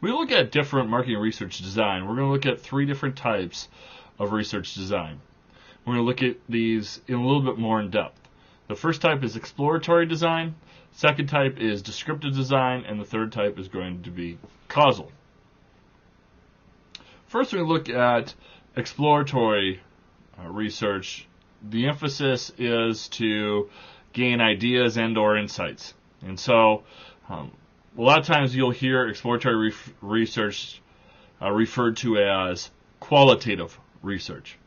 We look at different marketing research design. We're going to look at 3 different types of research design. We're going to look at these in a little bit more in depth. The first type is exploratory design, second type is descriptive design, and the third type is going to be causal. First, we look at exploratory research. The emphasis is to gain ideas and or insights. And so a lot of times you'll hear exploratory research referred to as qualitative research.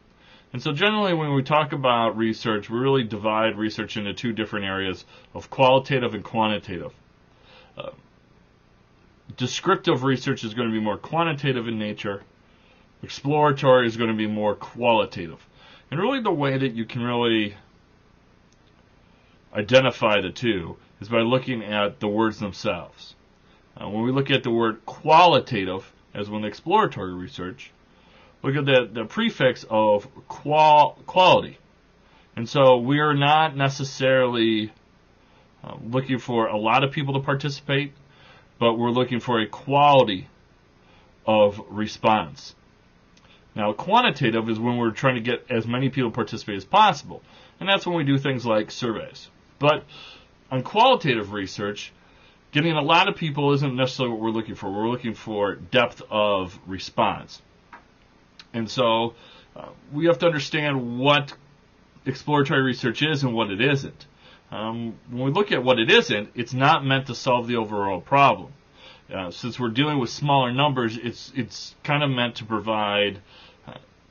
And so generally when we talk about research, we really divide research into 2 different areas of qualitative and quantitative. Descriptive research is going to be more quantitative in nature. Exploratory is going to be more qualitative. And really the way that you can really identify the 2 is by looking at the words themselves. When we look at the word qualitative, as when exploratory research, look at the prefix of quality. And so we are not necessarily looking for a lot of people to participate, but we're looking for a quality of response. Now, quantitative is when we're trying to get as many people to participate as possible, and that's when we do things like surveys. But on qualitative research, getting a lot of people isn't necessarily what we're looking for. We're looking for depth of response. And so we have to understand what exploratory research is and what it isn't. When we look at what it isn't, it's not meant to solve the overall problem. Since we're dealing with smaller numbers, it's kind of meant to provide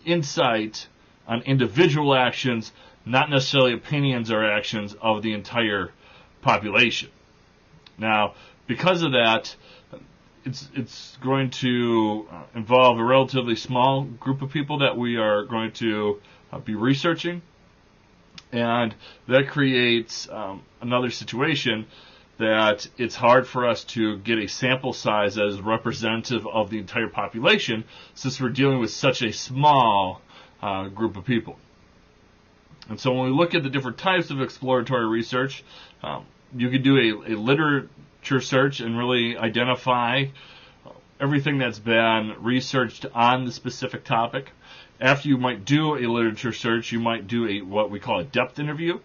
insight on individual actions, not necessarily opinions or actions of the entire population. Now, because of that, it's going to involve a relatively small group of people that we are going to be researching, and that creates another situation that it's hard for us to get a sample size that is representative of the entire population, since we're dealing with such a small group of people. And so when we look at the different types of exploratory research, you could do a literature search and really identify everything that's been researched on the specific topic. After you might do a literature search, you might do what we call a depth interview.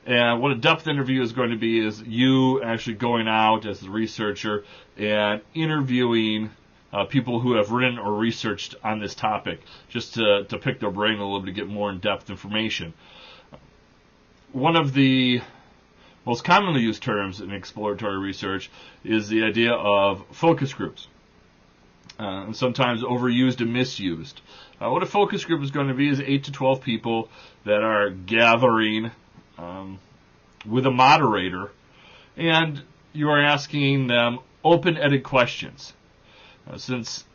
And what a depth interview is going to be is you actually going out as the researcher and interviewing people who have written or researched on this topic, just to pick their brain a little bit to get more in-depth information. One of the most commonly used terms in exploratory research is the idea of focus groups, and sometimes overused and misused. What a focus group is going to be is 8 to 12 people that are gathering with a moderator, and you are asking them open-ended questions. Since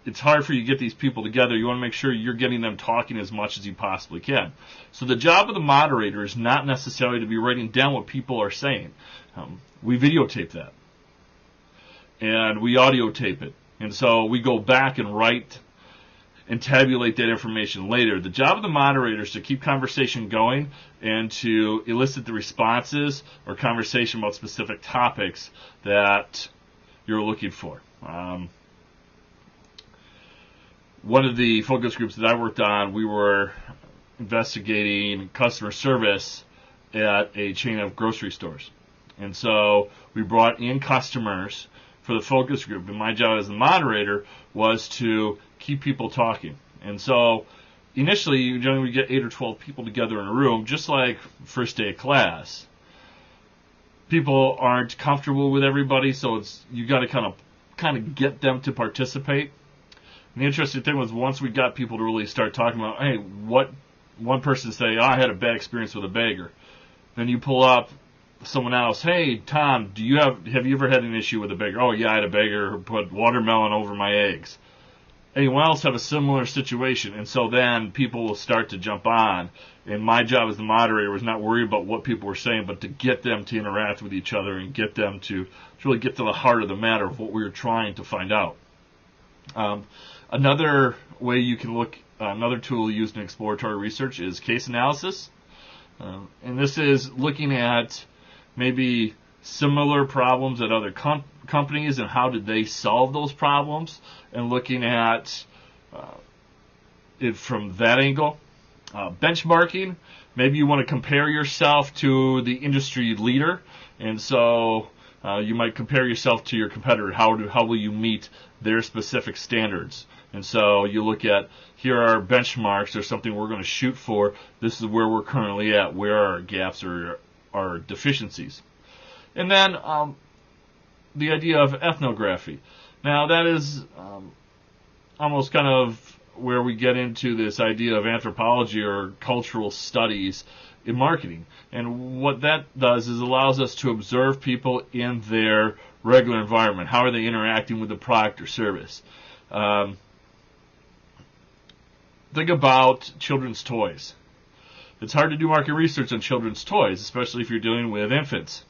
it's hard for you to get these people together, you want to make sure you're getting them talking as much as you possibly can. So the job of the moderator is not necessarily to be writing down what people are saying. We videotape that, and we audio tape it, and so we go back and write and tabulate that information later. The job of the moderator is to keep conversation going and to elicit the responses or conversation about specific topics that you're looking for. One of the focus groups that I worked on, we were investigating customer service at a chain of grocery stores. And so we brought in customers for the focus group, and my job as the moderator was to keep people talking. And so initially, you generally get 8 or 12 people together in a room, just like first day of class. People aren't comfortable with everybody, so you got to kind of get them to participate. And the interesting thing was, once we got people to really start talking about, hey, what one person say, I had a bad experience with a bagger. Then you pull up someone else, hey, Tom, have you ever had an issue with a bagger? Oh, yeah, I had a bagger who put watermelon over my eggs. Anyone else have a similar situation? And so then people will start to jump on. And my job as the moderator was not worried about what people were saying, but to get them to interact with each other and get them to really get to the heart of the matter of what we were trying to find out. Another way you can look, another tool used in exploratory research is case analysis. And this is looking at maybe similar problems that other companies and how did they solve those problems, and looking at it from that angle. Benchmarking, maybe you want to compare yourself to the industry leader, and so you might compare yourself to your competitor. How will you meet their specific standards? And so you look at, here are our benchmarks, there's something we're going to shoot for, this is where we're currently at, where are our gaps or our deficiencies. And then the idea of ethnography. Now that is almost kind of where we get into this idea of anthropology or cultural studies in marketing. And what that does is allows us to observe people in their regular environment. How are they interacting with the product or service? Think about children's toys. It's hard to do market research on children's toys, especially if you're dealing with infants,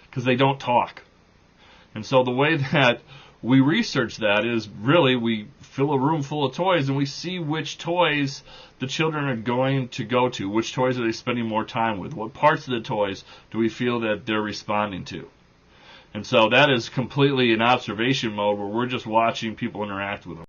because they don't talk. And so the way that we research that is really we fill a room full of toys and we see which toys the children are going to go to, which toys are they spending more time with, what parts of the toys do we feel that they're responding to. And so that is completely an observation mode where we're just watching people interact with them.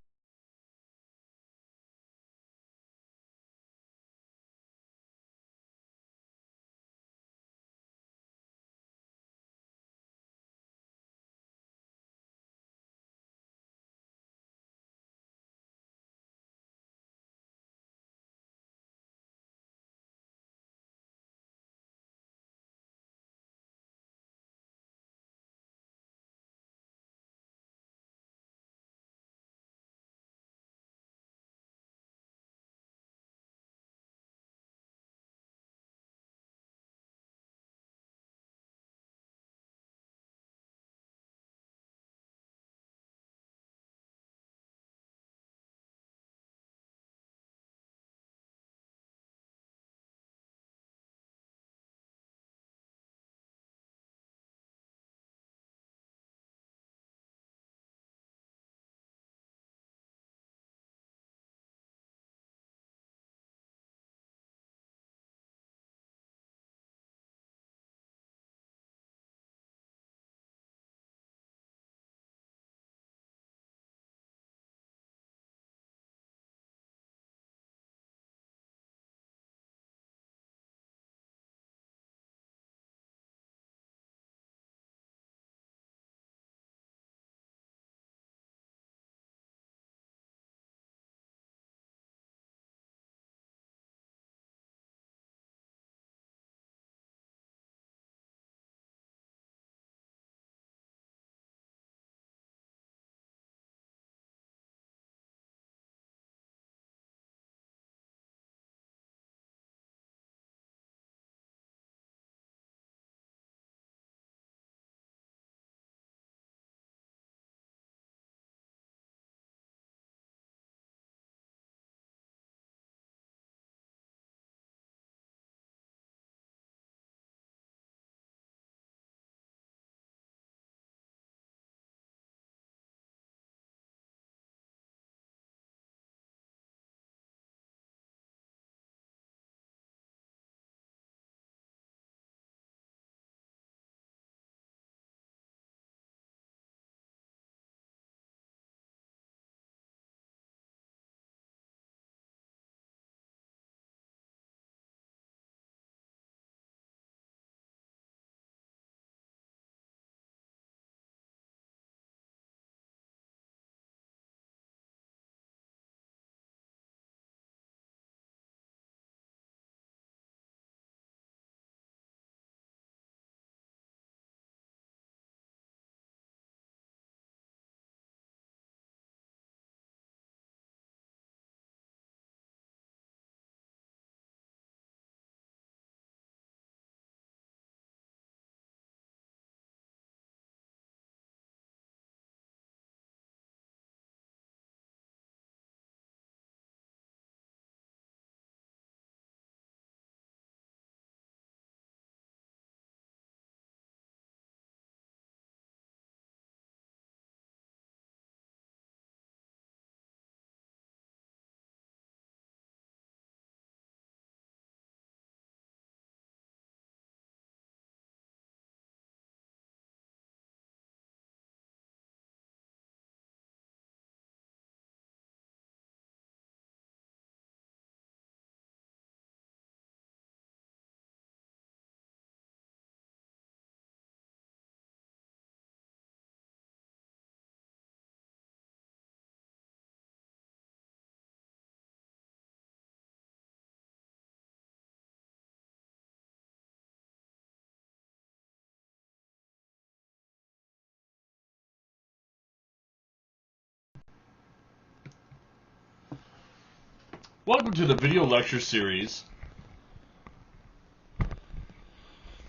Welcome to the video lecture series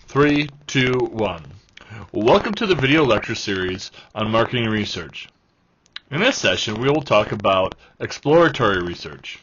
3, 2, 1. Welcome to the video lecture series on marketing research. In this session, we will talk about exploratory research.